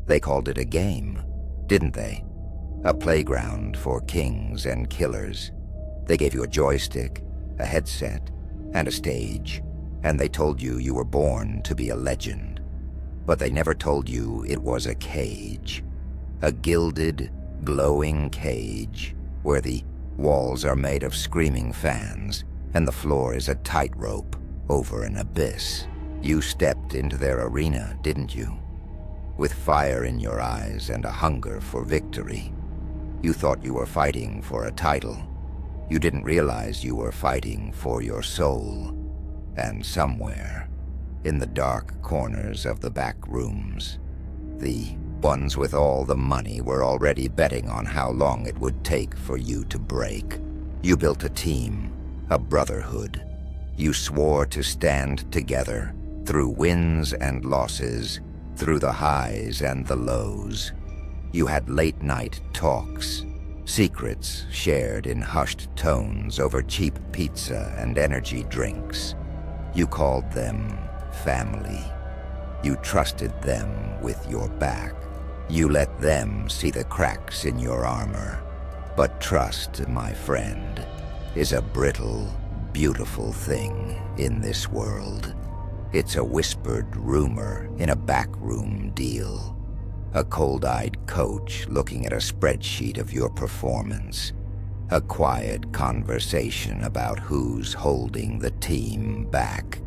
They called it a game, didn't they? A playground for kings and killers. They gave you a joystick, a headset, and a stage, and they told you you were born to be a legend. But they never told you it was a cage. A gilded, glowing cage where the walls are made of screaming fans and the floor is a tightrope over an abyss. You stepped into their arena, didn't you? With fire in your eyes and a hunger for victory. You thought you were fighting for a title. You didn't realize you were fighting for your soul. And somewhere, in the dark corners of the back rooms, the ones with all the money were already betting on how long it would take for you to break. You built a team, a brotherhood. You swore to stand together through wins and losses, through the highs and the lows. You had late-night talks, secrets shared in hushed tones over cheap pizza and energy drinks. You called them family. You trusted them with your back. You let them see the cracks in your armor. But trust, my friend, is a brittle, beautiful thing in this world. It's a whispered rumor in a backroom deal. A cold-eyed coach looking at a spreadsheet of your performance. A quiet conversation about who's holding the team back.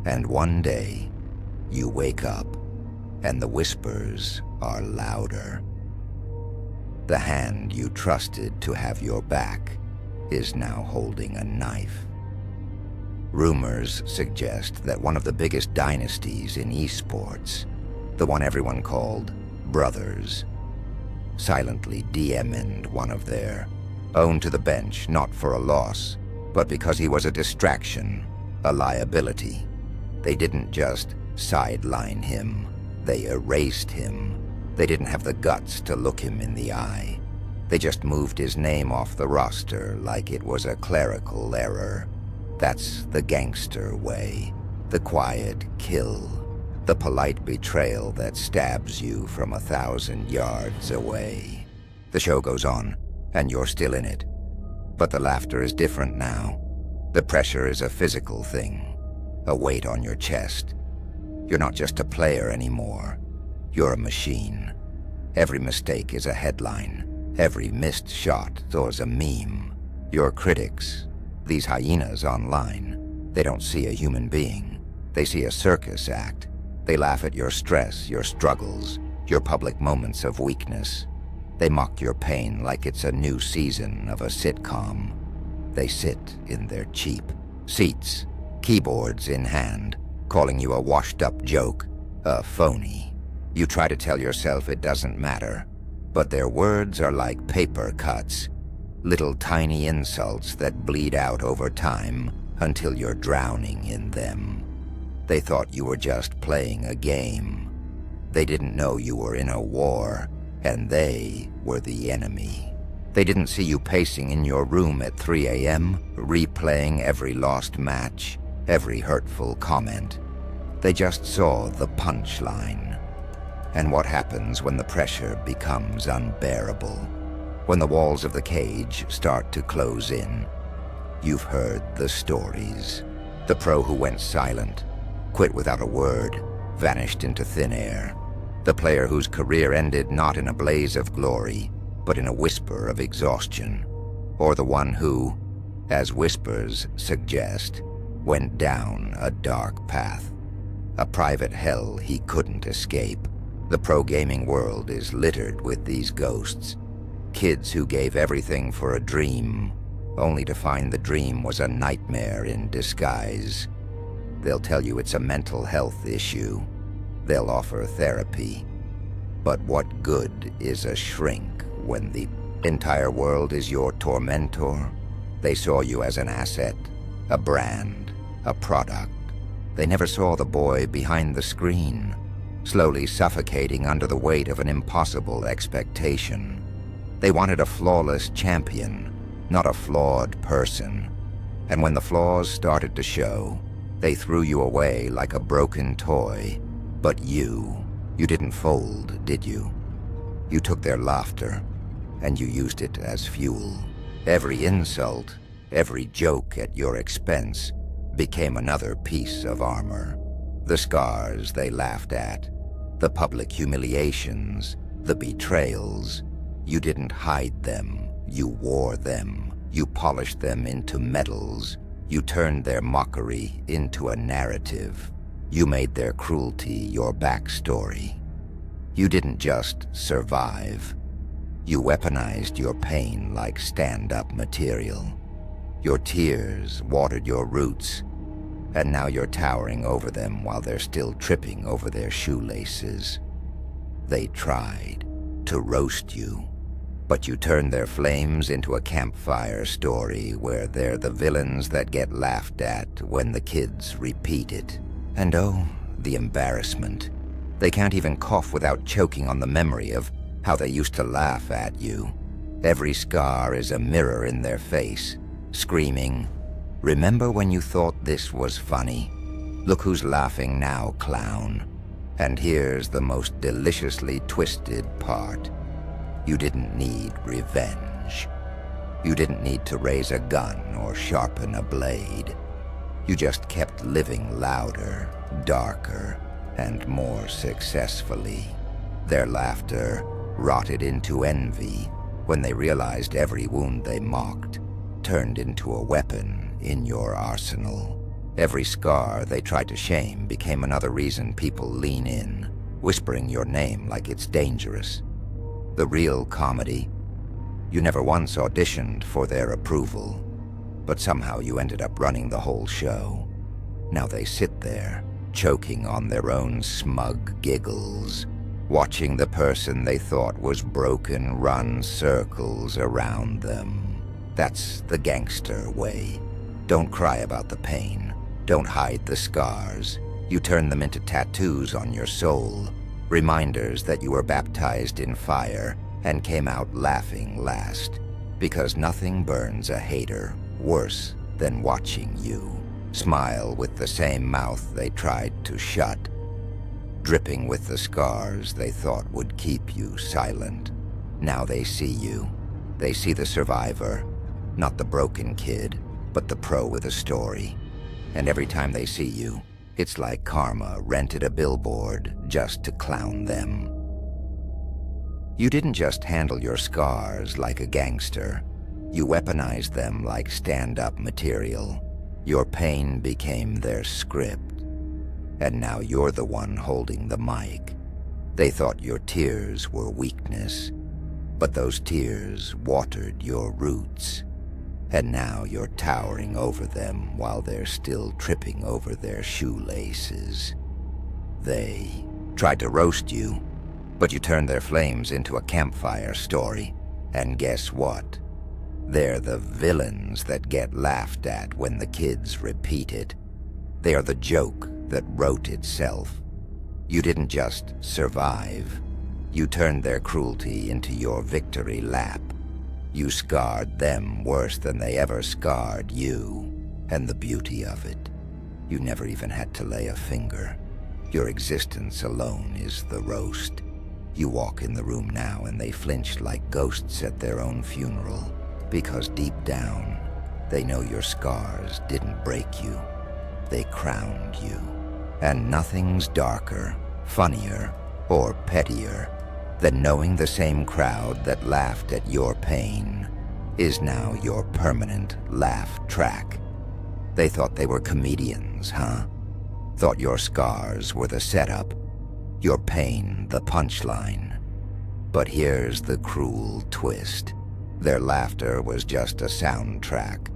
And one day, you wake up, and the whispers are louder. The hand you trusted to have your back is now holding a knife. Rumors suggest that one of the biggest dynasties in esports, the one everyone called Brothers, silently DM'd one of their own to the bench, not for a loss, but because he was a distraction, a liability. They didn't just sideline him, they erased him. They didn't have the guts to look him in the eye. They just moved his name off the roster like it was a clerical error. That's the gangster way, the quiet kill, the polite betrayal that stabs you from 1,000 yards away. The show goes on, and you're still in it. But the laughter is different now. The pressure is a physical thing, a weight on your chest. You're not just a player anymore. You're a machine. Every mistake is a headline. Every missed shot throws a meme. Your critics, these hyenas online, they don't see a human being. They see a circus act. They laugh at your stress, your struggles, your public moments of weakness. They mock your pain like it's a new season of a sitcom. They sit in their cheap seats, keyboards in hand, calling you a washed-up joke, a phony. You try to tell yourself it doesn't matter, but their words are like paper cuts, little tiny insults that bleed out over time until you're drowning in them. They thought you were just playing a game. They didn't know you were in a war, and they were the enemy. They didn't see you pacing in your room at 3 a.m., replaying every lost match, every hurtful comment. They just saw the punchline. And what happens when the pressure becomes unbearable? When the walls of the cage start to close in? You've heard the stories. The pro who went silent, quit without a word, vanished into thin air. The player whose career ended not in a blaze of glory, but in a whisper of exhaustion. Or the one who, as whispers suggest, went down a dark path. A private hell he couldn't escape. The pro gaming world is littered with these ghosts. Kids who gave everything for a dream, only to find the dream was a nightmare in disguise. They'll tell you it's a mental health issue. They'll offer therapy. But what good is a shrink when the entire world is your tormentor? They saw you as an asset, a brand, a product. They never saw the boy behind the screen, slowly suffocating under the weight of an impossible expectation. They wanted a flawless champion, not a flawed person. And when the flaws started to show, they threw you away like a broken toy. But you You didn't fold, did you? You took their laughter, and you used it as fuel. Every insult, every joke at your expense became another piece of armor. The scars they laughed at, the public humiliations, the betrayals. You didn't hide them, you wore them. You polished them into medals. You turned their mockery into a narrative. You made their cruelty your backstory. You didn't just survive. You weaponized your pain like stand-up material. Your tears watered your roots, and now you're towering over them while they're still tripping over their shoelaces. They tried to roast you, but you turned their flames into a campfire story where they're the villains that get laughed at when the kids repeat it. And oh, the embarrassment. They can't even cough without choking on the memory of how they used to laugh at you. Every scar is a mirror in their face, screaming, "Remember when you thought this was funny? Look who's laughing now, clown." And here's the most deliciously twisted part. You didn't need revenge. You didn't need to raise a gun or sharpen a blade. You just kept living louder, darker, and more successfully. Their laughter rotted into envy when they realized every wound they mocked turned into a weapon in your arsenal. Every scar they tried to shame became another reason people lean in, whispering your name like it's dangerous. The real comedy, you never once auditioned for their approval, but somehow you ended up running the whole show. Now they sit there, choking on their own smug giggles, watching the person they thought was broken run circles around them. That's the gangster way. Don't cry about the pain. Don't hide the scars. You turn them into tattoos on your soul, reminders that you were baptized in fire and came out laughing last, because nothing burns a hater worse than watching you smile with the same mouth they tried to shut, dripping with the scars they thought would keep you silent. Now they see you. They see the survivor, not the broken kid, but the pro with a story. And every time they see you, it's like karma rented a billboard just to clown them. You didn't just handle your scars like a gangster. You weaponized them like stand-up material. Your pain became their script. And now you're the one holding the mic. They thought your tears were weakness, but those tears watered your roots. And now you're towering over them while they're still tripping over their shoelaces. They tried to roast you, but you turned their flames into a campfire story. And guess what? They're the villains that get laughed at when the kids repeat it. They are the joke that wrote itself. You didn't just survive. You turned their cruelty into your victory lap. You scarred them worse than they ever scarred you. And the beauty of it, you never even had to lay a finger. Your existence alone is the roast. You walk in the room now and they flinch like ghosts at their own funeral, because deep down, they know your scars didn't break you. They crowned you. And nothing's darker, funnier, or pettier than knowing the same crowd that laughed at your pain is now your permanent laugh track. They thought they were comedians, huh? Thought your scars were the setup, your pain the punchline. But here's the cruel twist. Their laughter was just a soundtrack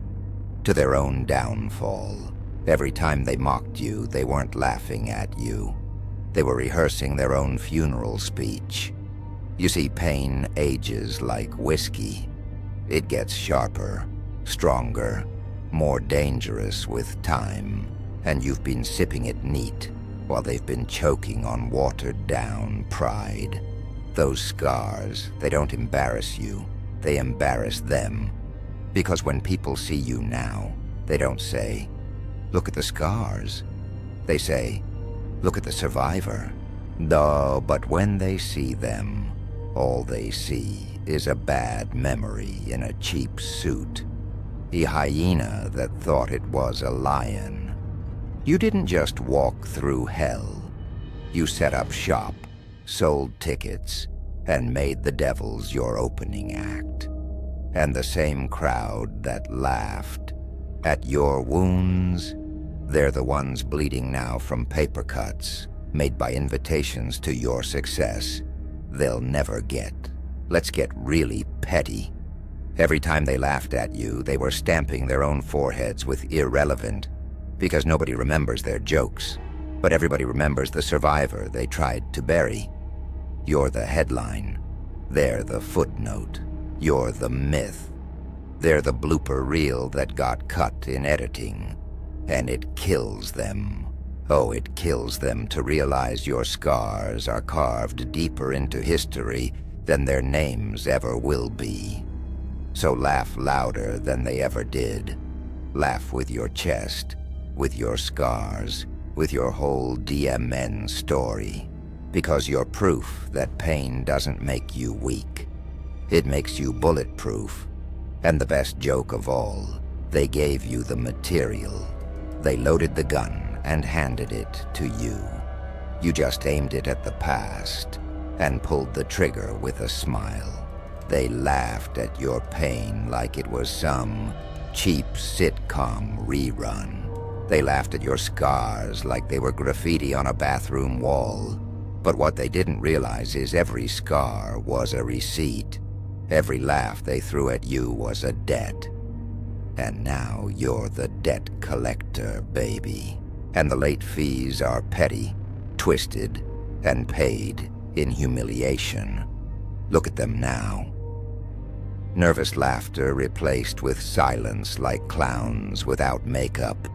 to their own downfall. Every time they mocked you, they weren't laughing at you. They were rehearsing their own funeral speech. You see, pain ages like whiskey. It gets sharper, stronger, more dangerous with time, and you've been sipping it neat while they've been choking on watered-down pride. Those scars, they don't embarrass you, they embarrass them. Because when people see you now, they don't say, "Look at the scars." They say, "Look at the survivor." Duh, but when they see them, all they see is a bad memory in a cheap suit. A hyena that thought it was a lion. You didn't just walk through hell. You set up shop, sold tickets, and made the devils your opening act. And the same crowd that laughed at your wounds, they're the ones bleeding now from paper cuts made by invitations to your success they'll never get. Let's get really petty. Every time they laughed at you, they were stamping their own foreheads with irrelevant, because nobody remembers their jokes, but everybody remembers the survivor they tried to bury. You're the headline. They're the footnote. You're the myth. They're the blooper reel that got cut in editing, and it kills them. Oh, it kills them to realize your scars are carved deeper into history than their names ever will be. So laugh louder than they ever did. Laugh with your chest, with your scars, with your whole DMN story. Because you're proof that pain doesn't make you weak. It makes you bulletproof. And the best joke of all, they gave you the material. They loaded the gun and handed it to you. You just aimed it at the past and pulled the trigger with a smile. They laughed at your pain like it was some cheap sitcom rerun. They laughed at your scars like they were graffiti on a bathroom wall. But what they didn't realize is every scar was a receipt. Every laugh they threw at you was a debt. And now you're the debt collector, baby. And the late fees are petty, twisted, and paid in humiliation. Look at them now. Nervous laughter replaced with silence like clowns without makeup.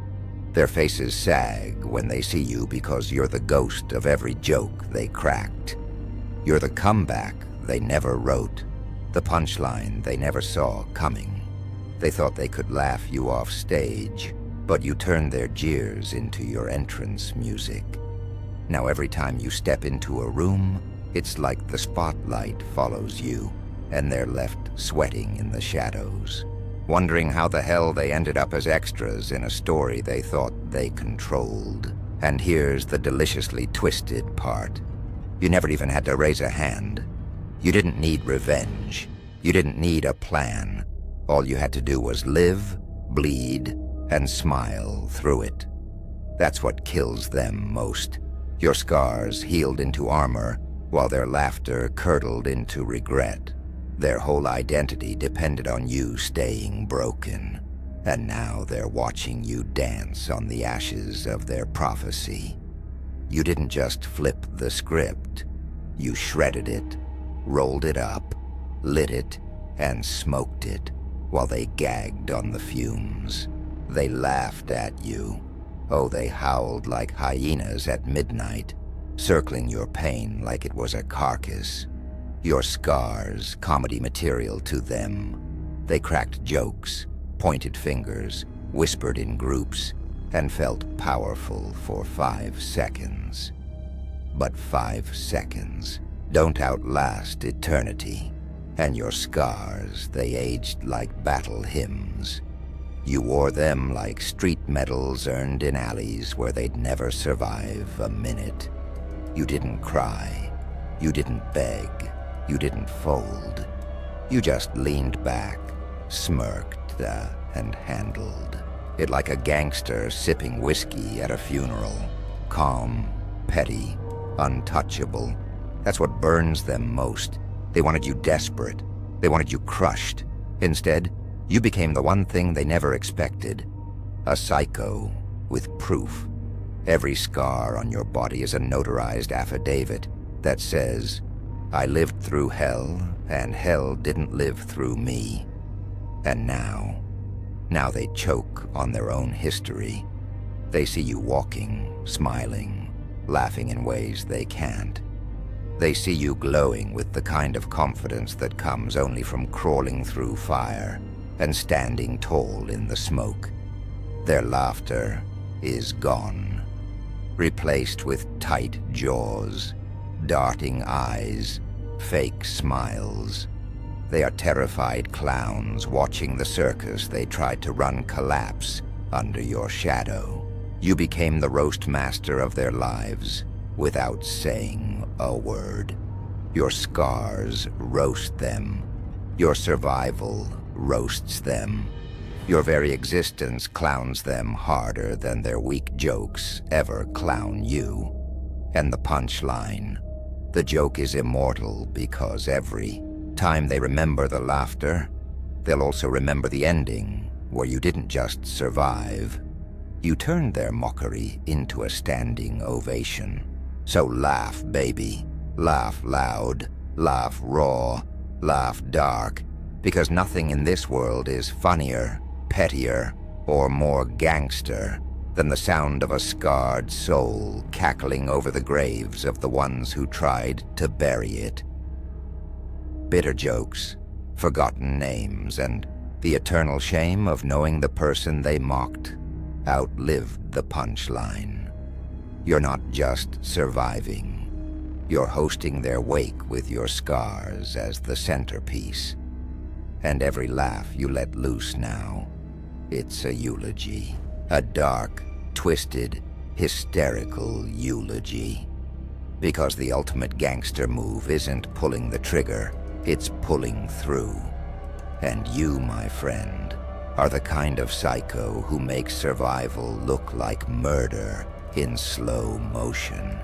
Their faces sag when they see you because you're the ghost of every joke they cracked. You're the comeback they never wrote, the punchline they never saw coming. They thought they could laugh you off stage, but you turned their jeers into your entrance music. Now every time you step into a room, it's like the spotlight follows you, and they're left sweating in the shadows, wondering how the hell they ended up as extras in a story they thought they controlled. And here's the deliciously twisted part. You never even had to raise a hand. You didn't need revenge. You didn't need a plan. All you had to do was live, bleed, and smile through it. That's what kills them most. Your scars healed into armor, while their laughter curdled into regret. Their whole identity depended on you staying broken. And now they're watching you dance on the ashes of their prophecy. You didn't just flip the script. You shredded it, rolled it up, lit it, and smoked it, while they gagged on the fumes. They laughed at you. Oh, they howled like hyenas at midnight, circling your pain like it was a carcass. Your scars, comedy material to them. They cracked jokes, pointed fingers, whispered in groups, and felt powerful for 5 seconds. But 5 seconds don't outlast eternity. And your scars, they aged like battle hymns. You wore them like street medals earned in alleys where they'd never survive a minute. You didn't cry. You didn't beg. You didn't fold. You just leaned back, smirked, and handled it like a gangster sipping whiskey at a funeral. Calm, petty, untouchable. That's what burns them most. They wanted you desperate. They wanted you crushed. Instead, you became the one thing they never expected. A psycho with proof. Every scar on your body is a notarized affidavit that says, I lived through hell, and hell didn't live through me. And now they choke on their own history. They see you walking, smiling, laughing in ways they can't. They see you glowing with the kind of confidence that comes only from crawling through fire and standing tall in the smoke. Their laughter is gone, replaced with tight jaws, darting eyes, fake smiles. They are terrified clowns watching the circus they tried to run collapse under your shadow. You became the roast master of their lives without saying a word. Your scars roast them. Your survival roasts them. Your very existence clowns them harder than their weak jokes ever clown you. And the punchline: the joke is immortal because every time they remember the laughter, they'll also remember the ending, where you didn't just survive. You turned their mockery into a standing ovation. So laugh, baby. Laugh loud. Laugh raw. Laugh dark. Because nothing in this world is funnier, pettier, or more gangster than the sound of a scarred soul cackling over the graves of the ones who tried to bury it. Bitter jokes, forgotten names, and the eternal shame of knowing the person they mocked outlived the punchline. You're not just surviving. You're hosting their wake with your scars as the centerpiece. And every laugh you let loose now, it's a eulogy. A dark, twisted, hysterical eulogy. Because the ultimate gangster move isn't pulling the trigger, it's pulling through. And you, my friend, are the kind of psycho who makes survival look like murder in slow motion.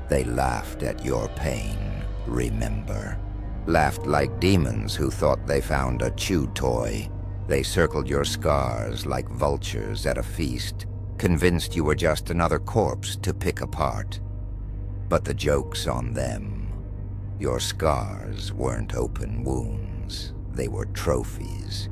They laughed at your pain, remember. Laughed like demons who thought they found a chew toy. They circled your scars like vultures at a feast, convinced you were just another corpse to pick apart. But the joke's on them. Your scars weren't open wounds, they were trophies.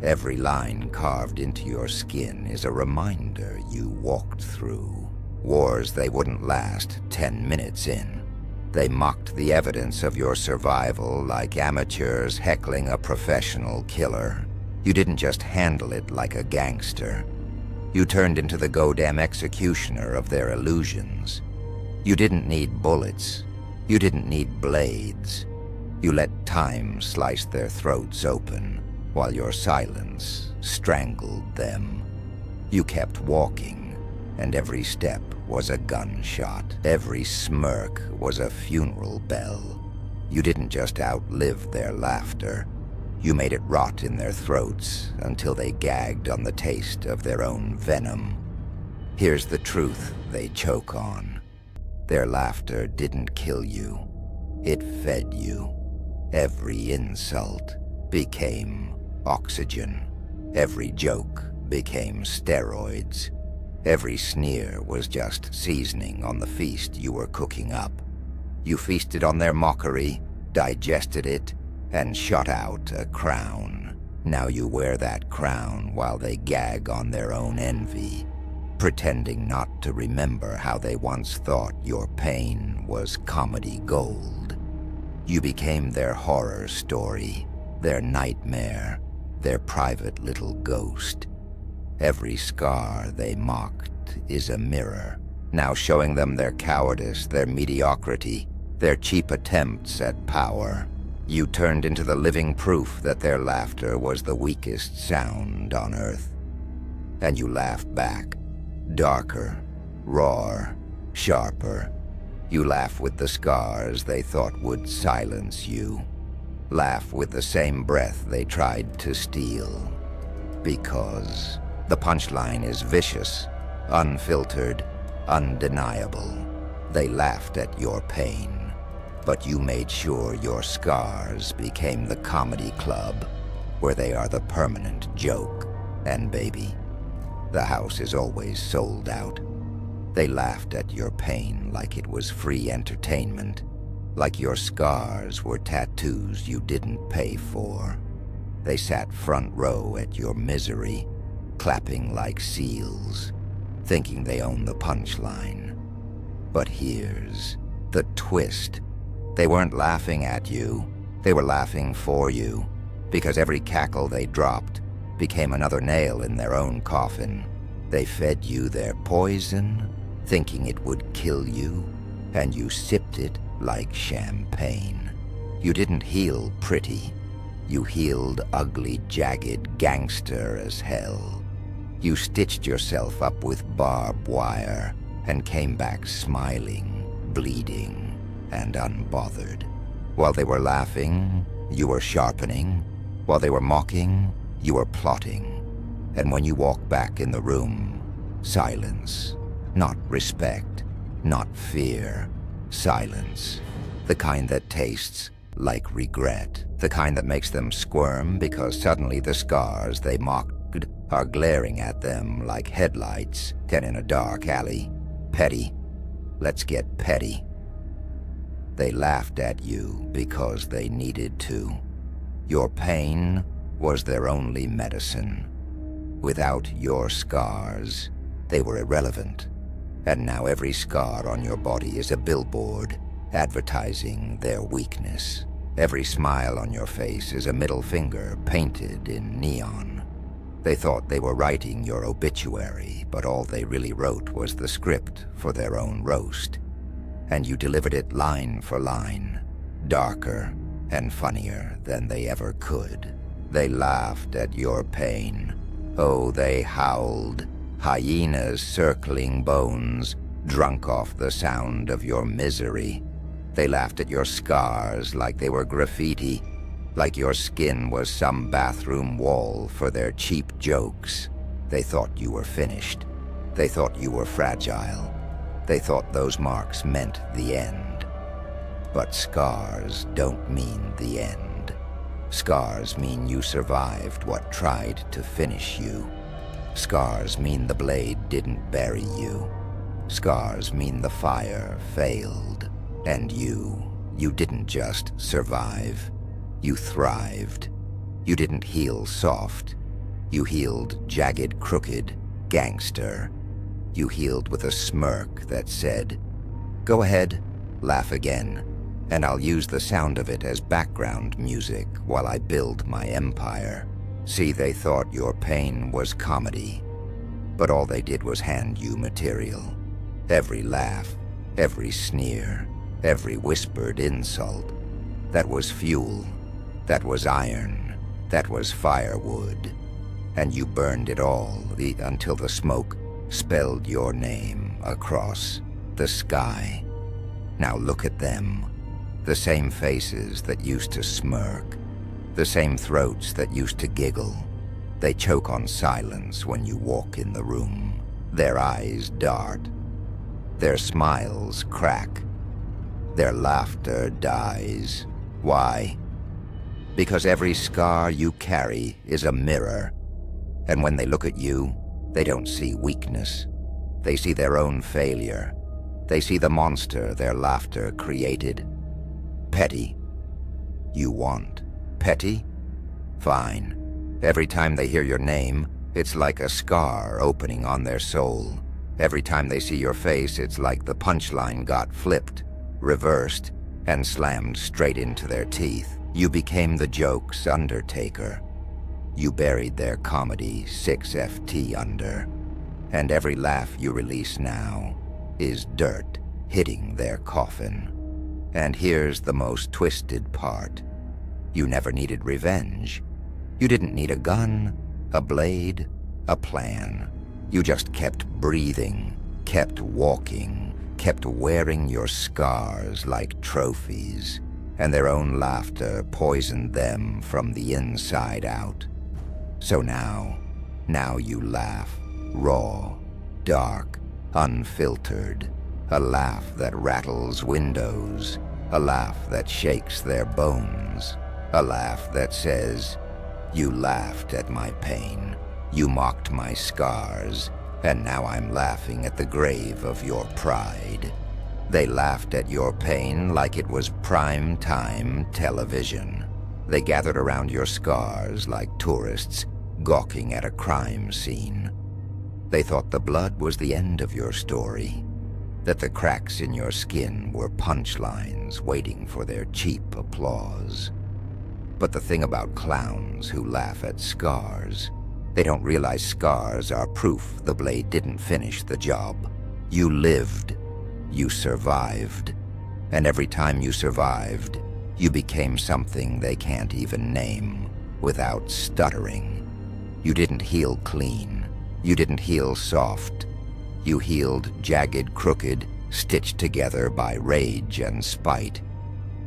Every line carved into your skin is a reminder you walked through. Wars they wouldn't last 10 minutes in. They mocked the evidence of your survival like amateurs heckling a professional killer. You didn't just handle it like a gangster. You turned into the goddamn executioner of their illusions. You didn't need bullets. You didn't need blades. You let time slice their throats open, while your silence strangled them. You kept walking, and every step was a gunshot. Every smirk was a funeral bell. You didn't just outlive their laughter. You made it rot in their throats until they gagged on the taste of their own venom. Here's the truth they choke on. Their laughter didn't kill you. It fed you. Every insult became oxygen. Every joke became steroids. Every sneer was just seasoning on the feast you were cooking up. You feasted on their mockery, digested it, and shot out a crown. Now you wear that crown while they gag on their own envy, pretending not to remember how they once thought your pain was comedy gold. You became their horror story, their nightmare, their private little ghost. Every scar they mocked is a mirror, now showing them their cowardice, their mediocrity, their cheap attempts at power. You turned into the living proof that their laughter was the weakest sound on earth. And you laughed back, darker, rawer, sharper. You laugh with the scars they thought would silence you. Laugh with the same breath they tried to steal. Because the punchline is vicious, unfiltered, undeniable. They laughed at your pain, but you made sure your scars became the comedy club, where they are the permanent joke. And baby, the house is always sold out. They laughed at your pain like it was free entertainment, like your scars were tattoos you didn't pay for. They sat front row at your misery, clapping like seals, thinking they owned the punchline. But here's the twist. They weren't laughing at you, they were laughing for you, because every cackle they dropped became another nail in their own coffin. They fed you their poison, thinking it would kill you, and you sipped it like champagne. You didn't heal pretty. You healed ugly, jagged, gangster as hell. You stitched yourself up with barbed wire and came back smiling, bleeding, and unbothered. While they were laughing, you were sharpening. While they were mocking, you were plotting. And when you walked back in the room, silence. Not respect, not fear. Silence. The kind that tastes like regret. The kind that makes them squirm because suddenly the scars they mocked are glaring at them like headlights in a dark alley. Petty. Let's get petty. They laughed at you because they needed to. Your pain was their only medicine. Without your scars, they were irrelevant. And now every scar on your body is a billboard advertising their weakness. Every smile on your face is a middle finger painted in neon. They thought they were writing your obituary, but all they really wrote was the script for their own roast. And you delivered it line for line, darker and funnier than they ever could. They laughed at your pain. Oh, they howled, hyenas circling bones, drunk off the sound of your misery. They laughed at your scars like they were graffiti, like your skin was some bathroom wall for their cheap jokes. They thought you were finished. They thought you were fragile. They thought those marks meant the end. But scars don't mean the end. Scars mean you survived what tried to finish you. Scars mean the blade didn't bury you. Scars mean the fire failed. And you didn't just survive. You thrived. You didn't heal soft. You healed jagged, crooked, gangster. You healed with a smirk that said, "Go ahead, laugh again, and I'll use the sound of it as background music while I build my empire." See, they thought your pain was comedy, but all they did was hand you material. Every laugh, every sneer, every whispered insult. That was fuel. That was iron. That was firewood. And you burned it all until the smoke spelled your name across the sky. Now look at them. The same faces that used to smirk. The same throats that used to giggle. They choke on silence when you walk in the room. Their eyes dart. Their smiles crack. Their laughter dies. Why? Because every scar you carry is a mirror. And when they look at you, they don't see weakness. They see their own failure. They see the monster their laughter created. Petty. You want petty? Fine. Every time they hear your name, it's like a scar opening on their soul. Every time they see your face, it's like the punchline got flipped, reversed, and slammed straight into their teeth. You became the joke's undertaker. You buried their comedy 6FT under. And every laugh you release now is dirt hitting their coffin. And here's the most twisted part. You never needed revenge. You didn't need a gun, a blade, a plan. You just kept breathing, kept walking, kept wearing your scars like trophies, and their own laughter poisoned them from the inside out. So now you laugh, raw, dark, unfiltered, a laugh that rattles windows, a laugh that shakes their bones, a laugh that says, "You laughed at my pain, you mocked my scars, and now I'm laughing at the grave of your pride." They laughed at your pain like it was prime-time television. They gathered around your scars like tourists gawking at a crime scene. They thought the blood was the end of your story, that the cracks in your skin were punchlines waiting for their cheap applause. But the thing about clowns who laugh at scars, they don't realize scars are proof the blade didn't finish the job. You lived. You survived. And every time you survived, you became something they can't even name without stuttering. You didn't heal clean. You didn't heal soft. You healed jagged, crooked, stitched together by rage and spite.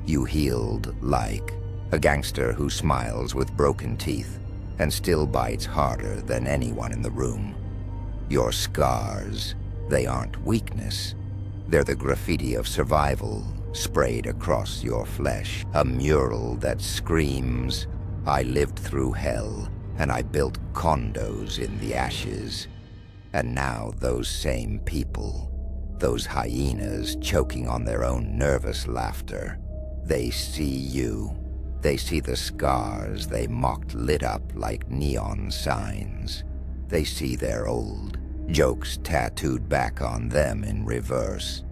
You healed like a gangster who smiles with broken teeth and still bites harder than anyone in the room. Your scars, they aren't weakness. They're the graffiti of survival sprayed across your flesh. A mural that screams, "I lived through hell, and I built condos in the ashes." And now those same people, those hyenas choking on their own nervous laughter, they see you. They see the scars they mocked lit up like neon signs. They see their old jokes tattooed back on them in reverse.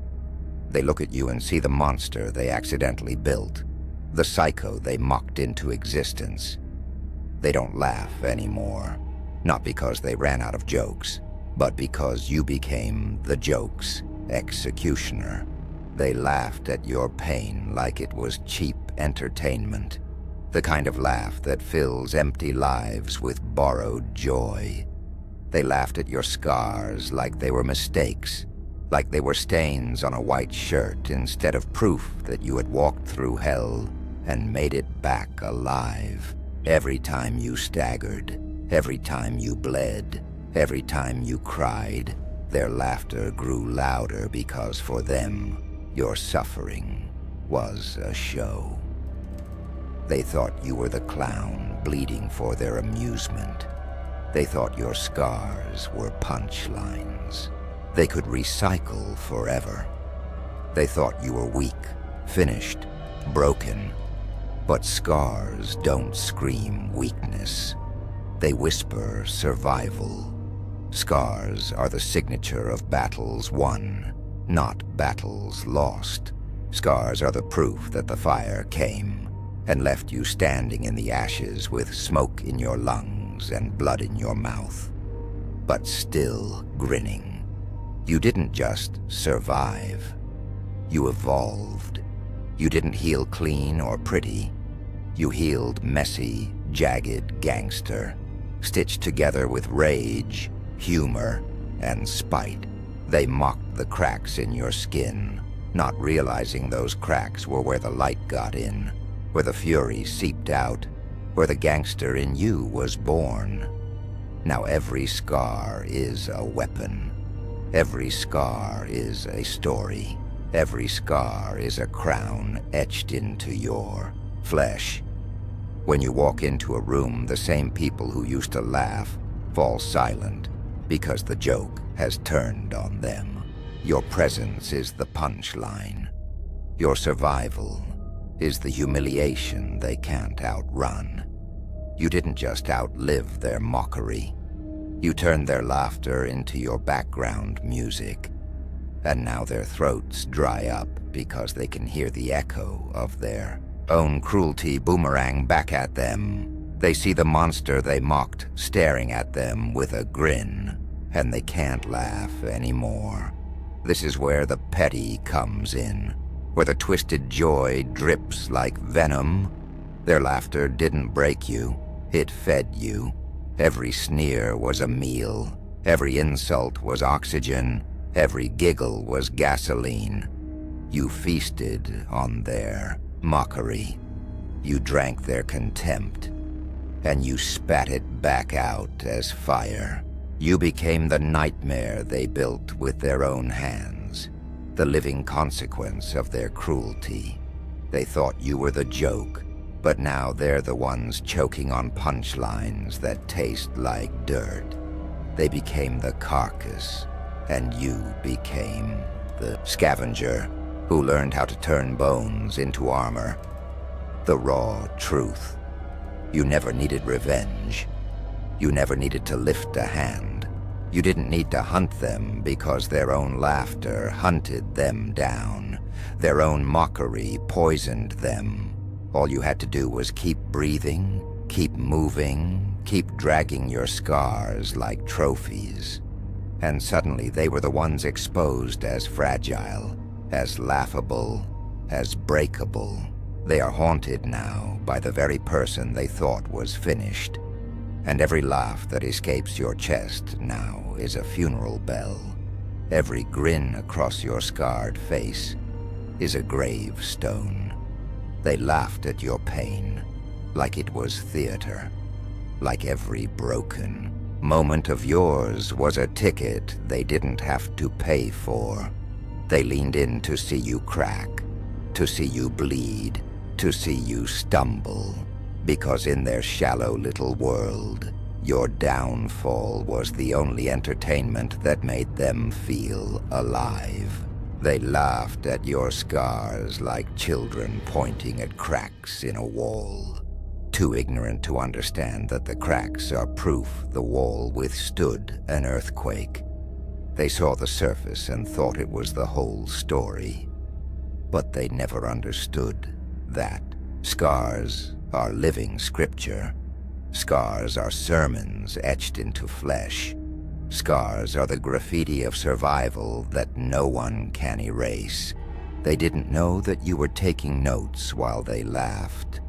They look at you and see the monster they accidentally built, the psycho they mocked into existence. They don't laugh anymore, not because they ran out of jokes, but because you became the joke's executioner. They laughed at your pain like it was cheap entertainment, the kind of laugh that fills empty lives with borrowed joy. They laughed at your scars like they were mistakes, like they were stains on a white shirt instead of proof that you had walked through hell and made it back alive. Every time you staggered, every time you bled, every time you cried, their laughter grew louder because for them, your suffering was a show. They thought you were the clown bleeding for their amusement. They thought your scars were punchlines they could recycle forever. They thought you were weak, finished, broken. But scars don't scream weakness. They whisper survival. Scars are the signature of battles won, not battles lost. Scars are the proof that the fire came and left you standing in the ashes with smoke in your lungs and blood in your mouth, but still grinning. You didn't just survive. You evolved. You didn't heal clean or pretty. You healed messy, jagged gangster, stitched together with rage, humor, and spite. They mocked the cracks in your skin, not realizing those cracks were where the light got in, where the fury seeped out, where the gangster in you was born. Now every scar is a weapon. Every scar is a story. Every scar is a crown etched into your flesh. When you walk into a room, the same people who used to laugh fall silent because the joke has turned on them. Your presence is the punchline. Your survival is the humiliation they can't outrun. You didn't just outlive their mockery. You turned their laughter into your background music. And now their throats dry up because they can hear the echo of their own cruelty boomerang back at them. They see the monster they mocked staring at them with a grin, and they can't laugh anymore. This is where the petty comes in, where the twisted joy drips like venom. Their laughter didn't break you, it fed you. Every sneer was a meal, every insult was oxygen, every giggle was gasoline. You feasted on their mockery. You drank their contempt, and you spat it back out as fire. You became the nightmare they built with their own hands, the living consequence of their cruelty. They thought you were the joke, but now they're the ones choking on punchlines that taste like dirt. They became the carcass, and you became the scavenger who learned how to turn bones into armor. The raw truth. You never needed revenge. You never needed to lift a hand. You didn't need to hunt them because their own laughter hunted them down. Their own mockery poisoned them. All you had to do was keep breathing, keep moving, keep dragging your scars like trophies. And suddenly they were the ones exposed as fragile, as laughable, as breakable. They are haunted now by the very person they thought was finished. And every laugh that escapes your chest now is a funeral bell. Every grin across your scarred face is a gravestone. They laughed at your pain like it was theater, like every broken moment of yours was a ticket they didn't have to pay for. They leaned in to see you crack, to see you bleed, to see you stumble, because in their shallow little world, your downfall was the only entertainment that made them feel alive. They laughed at your scars like children pointing at cracks in a wall, too ignorant to understand that the cracks are proof the wall withstood an earthquake. They saw the surface and thought it was the whole story, but they never understood that scars are living scripture. Scars are sermons etched into flesh. Scars are the graffiti of survival that no one can erase. They didn't know that you were taking notes while they laughed.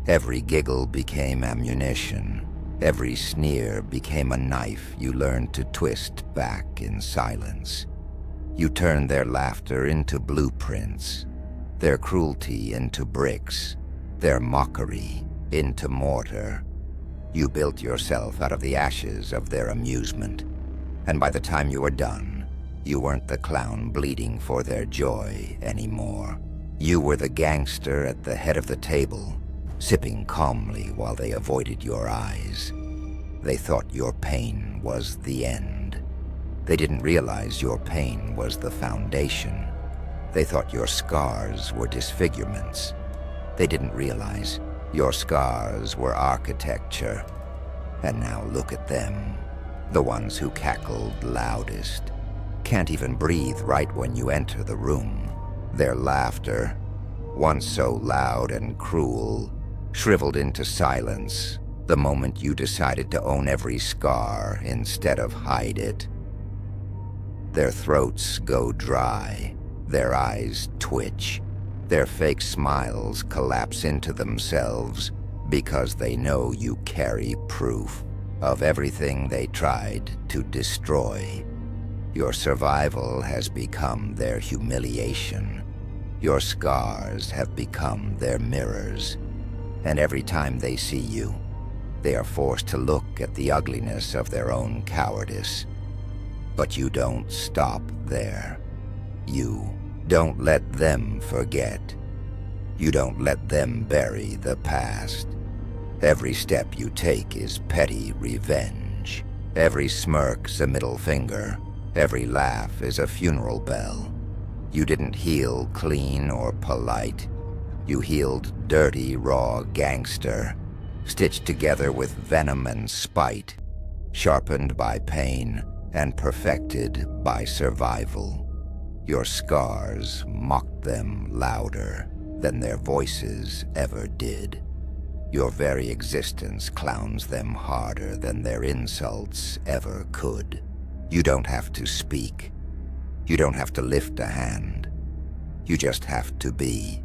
Every giggle became ammunition. Every sneer became a knife you learned to twist back in silence. You turned their laughter into blueprints, their cruelty into bricks, their mockery into mortar. You built yourself out of the ashes of their amusement, and by the time you were done, you weren't the clown bleeding for their joy anymore. You were the gangster at the head of the table, sipping calmly while they avoided your eyes. They thought your pain was the end. They didn't realize your pain was the foundation. They thought your scars were disfigurements. They didn't realize your scars were architecture. And now look at them, the ones who cackled loudest. Can't even breathe right when you enter the room. Their laughter, once so loud and cruel, shriveled into silence the moment you decided to own every scar instead of hide it. Their throats go dry, their eyes twitch, their fake smiles collapse into themselves because they know you carry proof of everything they tried to destroy. Your survival has become their humiliation. Your scars have become their mirrors. And every time they see you, they are forced to look at the ugliness of their own cowardice. But you don't stop there. You don't let them forget. You don't let them bury the past. Every step you take is petty revenge. Every smirk's a middle finger. Every laugh is a funeral bell. You didn't heal clean or polite. You healed dirty, raw gangster, stitched together with venom and spite, sharpened by pain and perfected by survival. Your scars mocked them louder than their voices ever did. Your very existence clowns them harder than their insults ever could. You don't have to speak. You don't have to lift a hand. You just have to be.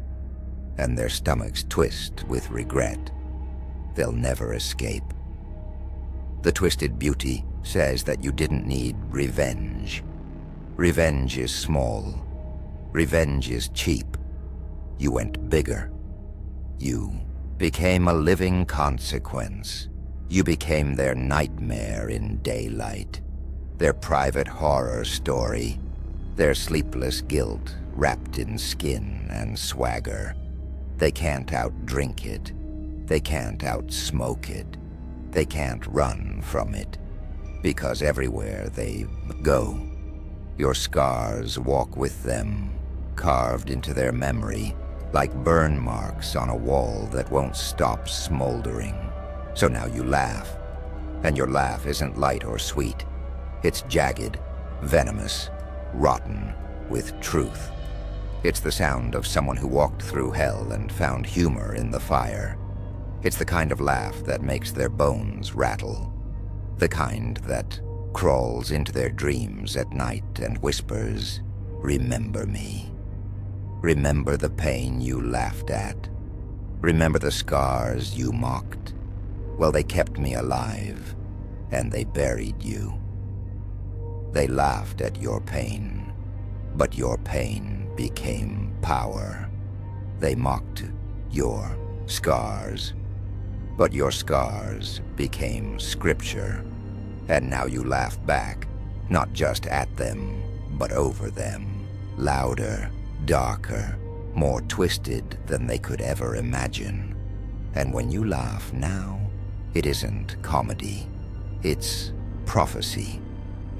And their stomachs twist with regret. They'll never escape. The Twisted Beauty says that you didn't need revenge. Revenge is small. Revenge is cheap. You went bigger. You became a living consequence. You became their nightmare in daylight, their private horror story, their sleepless guilt wrapped in skin and swagger. They can't outdrink it. They can't outsmoke it. They can't run from it, because everywhere they go, your scars walk with them, carved into their memory, like burn marks on a wall that won't stop smoldering. So now you laugh, and your laugh isn't light or sweet. It's jagged, venomous, rotten with truth. It's the sound of someone who walked through hell and found humor in the fire. It's the kind of laugh that makes their bones rattle, the kind that crawls into their dreams at night and whispers, "Remember me." Remember the pain you laughed at. Remember the scars you mocked. Well, they kept me alive, and they buried you. They laughed at your pain, but your pain became power. They mocked your scars, but your scars became scripture. And now you laugh back, not just at them, but over them, louder, darker, more twisted than they could ever imagine. And when you laugh now, it isn't comedy, it's prophecy.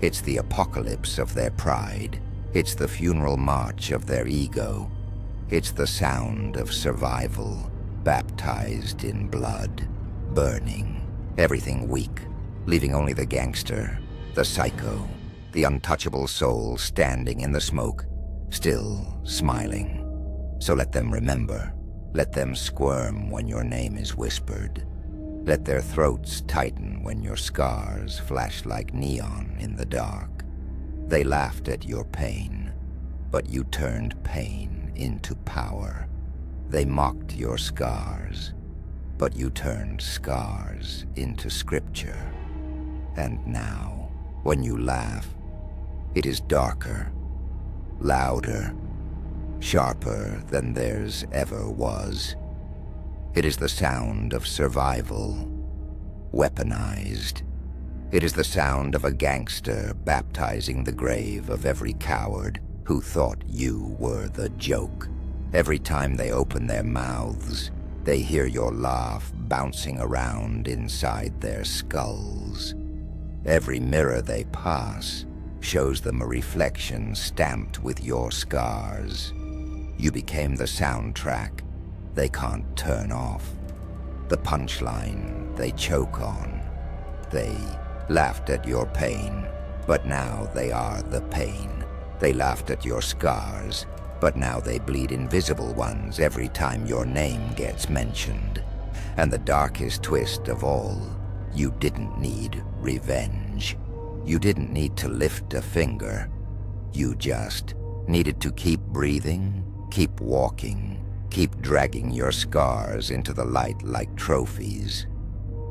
It's the apocalypse of their pride. It's the funeral march of their ego. It's the sound of survival, baptized in blood, burning everything weak, leaving only the gangster, the psycho, the untouchable soul standing in the smoke, still smiling. So let them remember. Let them squirm when your name is whispered. Let their throats tighten when your scars flash like neon in the dark. They laughed at your pain, but you turned pain into power. They mocked your scars, but you turned scars into scripture. And now, when you laugh, it is darker, louder, sharper than theirs ever was. It is the sound of survival, weaponized. It is the sound of a gangster baptizing the grave of every coward who thought you were the joke. Every time they open their mouths, they hear your laugh bouncing around inside their skulls. Every mirror they pass shows them a reflection stamped with your scars. You became the soundtrack they can't turn off, the punchline they choke on. They laughed at your pain, but now they are the pain. They laughed at your scars, but now they bleed invisible ones every time your name gets mentioned. And the darkest twist of all, you didn't need revenge. You didn't need to lift a finger. You just needed to keep breathing, keep walking, keep dragging your scars into the light like trophies.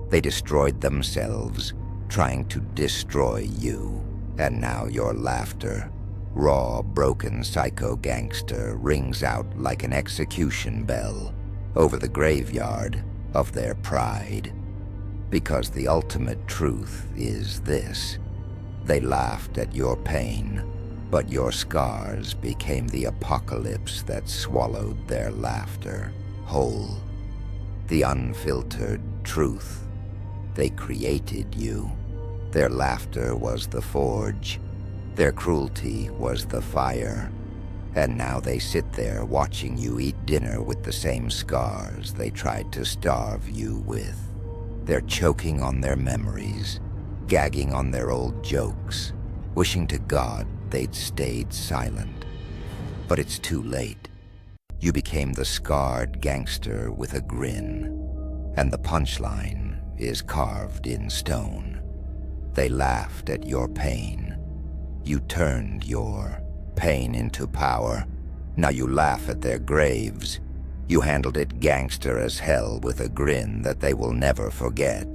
They destroyed themselves, trying to destroy you. And now your laughter, raw, broken psycho gangster, rings out like an execution bell over the graveyard of their pride. Because the ultimate truth is this: they laughed at your pain, but your scars became the apocalypse that swallowed their laughter whole. The unfiltered truth. They created you. Their laughter was the forge. Their cruelty was the fire. And now they sit there watching you eat dinner with the same scars they tried to starve you with. They're choking on their memories, gagging on their old jokes, wishing to God they'd stayed silent. But it's too late. You became the scarred gangster with a grin, and the punchline is carved in stone. They laughed at your pain. You turned your pain into power. Now you laugh at their graves. You handled it gangster as hell with a grin that they will never forget.